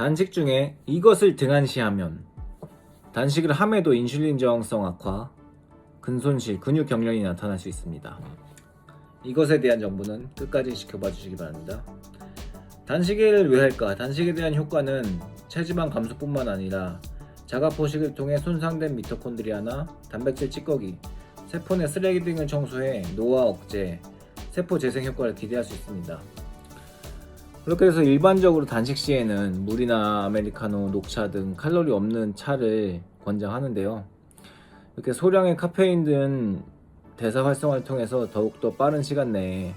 단식 중에 이것을 등한시하면 단식을 함에도 인슐린 저항성 악화, 근손실, 근육 경련이 나타날 수 있습니다. 이것에 대한 정보는 끝까지 지켜봐 주시기 바랍니다. 단식을 왜 할까? 단식에 대한 효과는 체지방 감소뿐만 아니라 자가포식을 통해 손상된 미토콘드리아나 단백질 찌꺼기, 세포 내 쓰레기 등을 청소해 노화 억제, 세포 재생 효과를 기대할 수 있습니다. 그렇게 해서 일반적으로 단식 시에는 물이나 아메리카노, 녹차 등 칼로리 없는 차를 권장하는데요. 이렇게 소량의 카페인 등 대사 활성화를 통해서 더욱더 빠른 시간 내에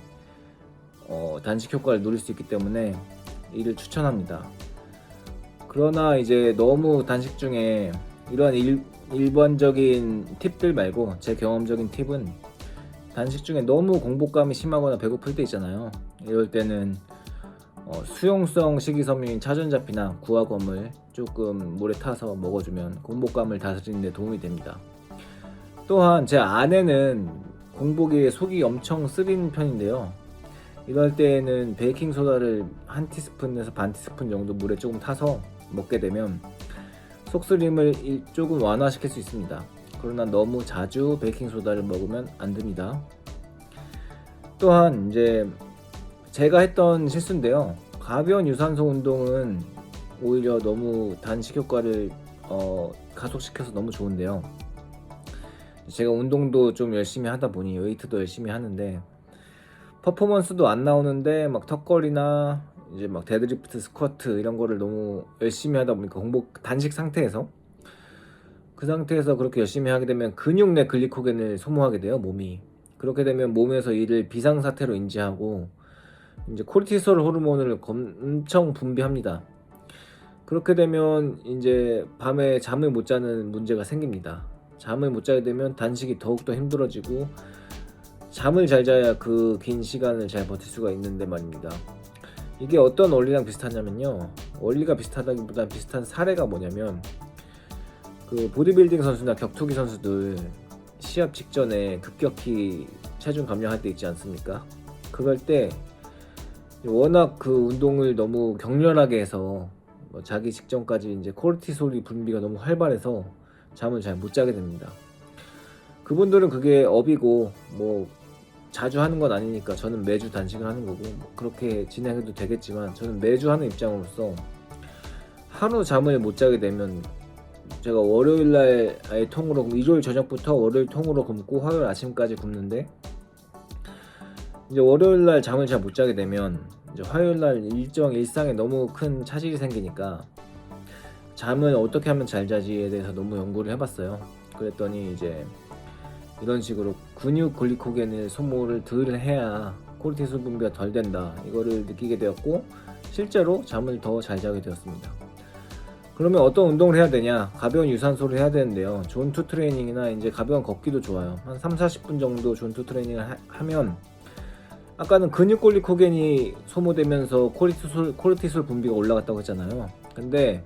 단식 효과를 누릴 수 있기 때문에 이를 추천합니다. 그러나 이제 너무 단식 중에 이러한 일반적인 팁들 말고 제 경험적인 팁은 단식 중에 너무 공복감이 심하거나 배고플 때 있잖아요. 이럴 때는 수용성 식이섬유인 차전자피나 구화검을 조금 물에 타서 먹어주면 공복감을 다스리는 데 도움이 됩니다. 또한 제 아내는 공복에 속이 엄청 쓰린 편인데요. 이럴 때에는 베이킹소다를 한 티스푼에서 반 티스푼 정도 물에 조금 타서 먹게 되면 속쓰림을 조금 완화시킬 수 있습니다. 그러나 너무 자주 베이킹소다를 먹으면 안 됩니다. 또한 이제 제가 했던 실수인데요. 가벼운 유산소 운동은 오히려 너무 단식 효과를 가속시켜서 너무 좋은데요. 제가 운동도 좀 열심히 하다 보니 웨이트도 열심히 하는데 퍼포먼스도 안 나오는데 막 턱걸이나 이제 막 데드리프트, 스쿼트 이런 거를 너무 열심히 하다 보니까 단식 상태에서 그 상태에서 그렇게 열심히 하게 되면 근육 내 글리코겐을 소모하게 돼요, 몸이. 그렇게 되면 몸에서 이를 비상사태로 인지하고 이제 코르티솔 호르몬을 엄청 분비합니다. 그렇게 되면 이제 밤에 잠을 못 자는 문제가 생깁니다. 잠을 못 자게 되면 단식이 더욱더 힘들어지고 잠을 잘 자야 그 긴 시간을 잘 버틸 수가 있는데 말입니다. 이게 어떤 원리랑 비슷하냐면요. 원리가 비슷하다기보다 비슷한 사례가 뭐냐면 그 보디빌딩 선수나 격투기 선수들 시합 직전에 급격히 체중 감량할 때 있지 않습니까? 그럴 때 워낙 그 운동을 너무 격렬하게 해서 자기 직전까지 이제 코르티솔이 분비가 너무 활발해서 잠을 잘 못 자게 됩니다. 그분들은 그게 업이고 뭐 자주 하는 건 아니니까 저는 매주 단식을 하는 거고 그렇게 진행해도 되겠지만 저는 매주 하는 입장으로서 하루 잠을 못 자게 되면 제가 월요일날 아예 통으로 일요일 저녁부터 월요일 통으로 굶고 화요일 아침까지 굶는데 이제 월요일날 잠을 잘 못 자게 되면 이제 화요일날 일상에 너무 큰 차질이 생기니까 잠을 어떻게 하면 잘 자지에 대해서 너무 연구를 해봤어요. 그랬더니 이제 이런 식으로 근육 글리코겐을 소모를 덜 해야 코르티솔 분비가 덜 된다, 이거를 느끼게 되었고 실제로 잠을 더 잘 자게 되었습니다. 그러면 어떤 운동을 해야 되냐? 가벼운 유산소를 해야 되는데요. 존투 트레이닝이나 이제 가벼운 걷기도 좋아요. 한 3-40분 정도 존투 트레이닝을 하면 아까는 근육 글리코겐이 소모되면서 코르티솔 분비가 올라갔다고 했잖아요. 근데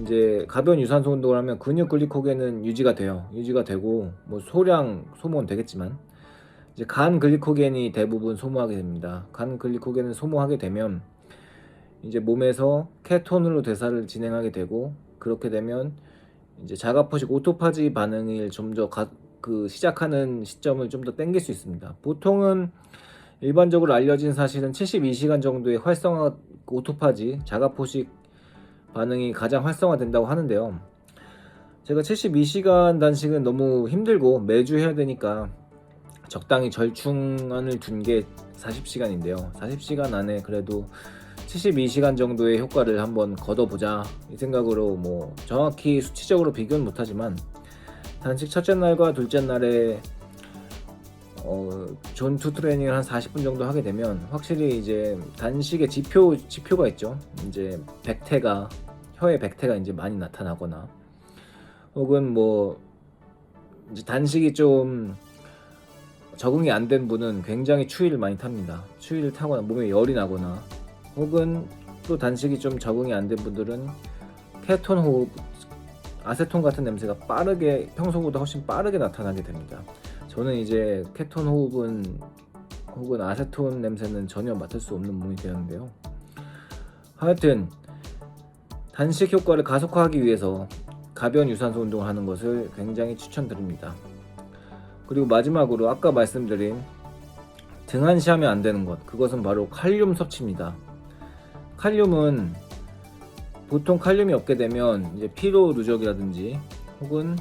이제 가벼운 유산소 운동을 하면 근육 글리코겐은 유지가 되고 뭐 소량 소모는 되겠지만 이제 간 글리코겐이 대부분 소모하게 됩니다. 간 글리코겐을 소모하게 되면 이제 몸에서 케톤으로 대사를 진행하게 되고 그렇게 되면 이제 자가포식 오토파지 반응을 좀 더 시작하는 시점을 좀 더 당길 수 있습니다. 보통은 일반적으로 알려진 사실은 72시간 정도의 활성화 오토파지 자가포식 반응이 가장 활성화된다고 하는데요. 제가 72시간 단식은 너무 힘들고 매주 해야 되니까 적당히 절충안을 둔 게 40시간인데요. 40시간 안에 그래도 72시간 정도의 효과를 한번 거둬보자 이 생각으로 뭐 정확히 수치적으로 비교는 못하지만 단식 첫째 날과 둘째 날에 존투 트레이닝을 한 40분 정도 하게 되면 확실히 이제 단식의 지표가 있죠. 이제 혀의 백태가 이제 많이 나타나거나 혹은 뭐 이제 단식이 좀 적응이 안 된 분은 굉장히 추위를 많이 탑니다. 추위를 타거나 몸에 열이 나거나 혹은 또 단식이 좀 적응이 안 된 분들은 케톤 호흡, 아세톤 같은 냄새가 평소보다 훨씬 빠르게 나타나게 됩니다. 저는 이제 케톤 호흡은 혹은 아세톤 냄새는 전혀 맡을 수 없는 몸이 되었는데요. 하여튼 단식 효과를 가속화하기 위해서 가벼운 유산소 운동을 하는 것을 굉장히 추천드립니다. 그리고 마지막으로 아까 말씀드린 등한시하면 안 되는 것, 그것은 바로 칼륨 섭취입니다. 칼륨은 보통 칼륨이 없게 되면 이제 피로 누적이라든지 혹은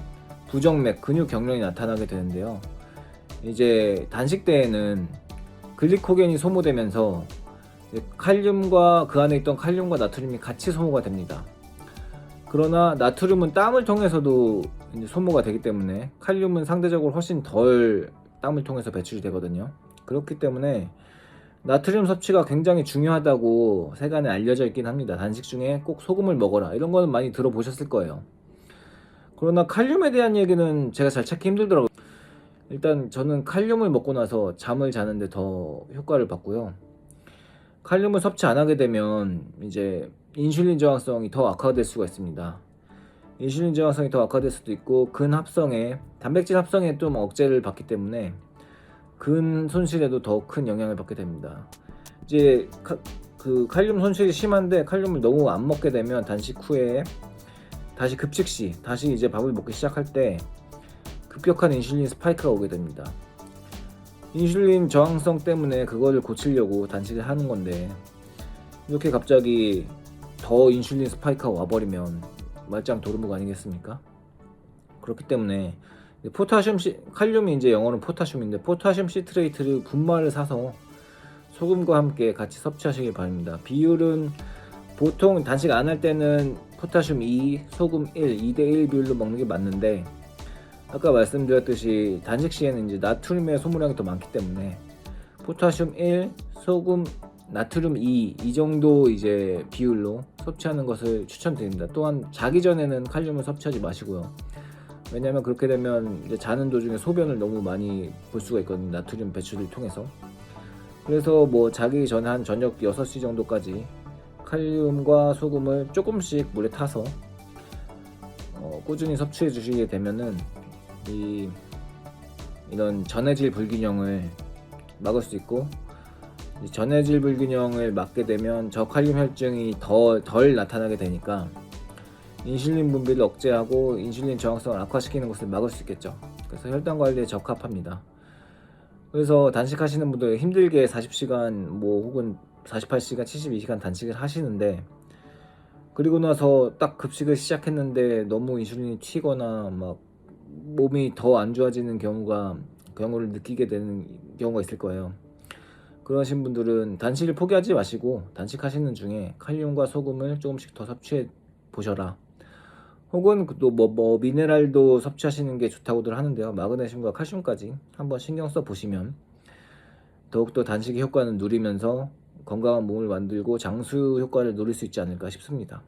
부정맥, 근육 경련이 나타나게 되는데요. 이제 단식 때에는 글리코겐이 소모되면서 칼륨과 그 안에 있던 칼륨과 나트륨이 같이 소모가 됩니다. 그러나 나트륨은 땀을 통해서도 이제 소모가 되기 때문에 칼륨은 상대적으로 훨씬 덜 땀을 통해서 배출이 되거든요. 그렇기 때문에 나트륨 섭취가 굉장히 중요하다고 세간에 알려져 있긴 합니다. 단식 중에 꼭 소금을 먹어라, 이런 거는 많이 들어보셨을 거예요. 그러나 칼륨에 대한 얘기는 제가 잘 찾기 힘들더라고요. 일단 저는 칼륨을 먹고 나서 잠을 자는데 더 효과를 봤고요. 칼륨을 섭취 안 하게 되면 이제 인슐린 저항성이 더 악화될 수가 있습니다. 인슐린 저항성이 더 악화될 수도 있고, 근 합성에, 단백질 합성에 좀 억제를 받기 때문에 근 손실에도 더 큰 영향을 받게 됩니다. 이제 그 칼륨 손실이 심한데 칼륨을 너무 안 먹게 되면 단식 후에 다시 급식 시 다시 이제 밥을 먹기 시작할 때 급격한 인슐린 스파이크가 오게 됩니다. 인슐린 저항성 때문에 그거를 고치려고 단식을 하는 건데, 이렇게 갑자기 더 인슐린 스파이크가 와버리면 말짱 도루묵 아니겠습니까? 그렇기 때문에 칼륨이 이제 영어는 포타슘인데, 포타슘 시트레이트를 분말을 사서 소금과 함께 같이 섭취하시길 바랍니다. 비율은 보통 단식 안 할 때는 포타슘 2, 소금 1, 2대1 비율로 먹는 게 맞는데, 아까 말씀드렸듯이 단식 시에는 이제 나트륨의 소모량이 더 많기 때문에 포타슘 1, 소금, 나트륨 2, 이 정도 이제 비율로 섭취하는 것을 추천드립니다. 또한 자기 전에는 칼륨을 섭취하지 마시고요. 왜냐하면 그렇게 되면 이제 자는 도중에 소변을 너무 많이 볼 수가 있거든요. 나트륨 배출을 통해서. 그래서 뭐 자기 전에 한 저녁 6시 정도까지 칼륨과 소금을 조금씩 물에 타서 꾸준히 섭취해 주시게 되면은 이런 전해질 불균형을 막을 수 있고, 전해질 불균형을 막게 되면 저칼륨 혈증이 덜 나타나게 되니까 인슐린 분비를 억제하고 인슐린 저항성을 악화시키는 것을 막을 수 있겠죠. 그래서 혈당 관리에 적합합니다. 그래서 단식하시는 분들 힘들게 40시간 뭐 혹은 48시간, 72시간 단식을 하시는데, 그리고 나서 딱 급식을 시작했는데 너무 인슐린이 튀거나 막 몸이 더 안 좋아지는 경우를 느끼게 되는 경우가 있을 거예요. 그러신 분들은 단식을 포기하지 마시고 단식하시는 중에 칼륨과 소금을 조금씩 더 섭취해 보셔라. 혹은 또 미네랄도 섭취하시는 게 좋다고들 하는데요. 마그네슘과 칼슘까지 한번 신경 써 보시면 더욱더 단식의 효과는 누리면서 건강한 몸을 만들고 장수 효과를 누릴 수 있지 않을까 싶습니다.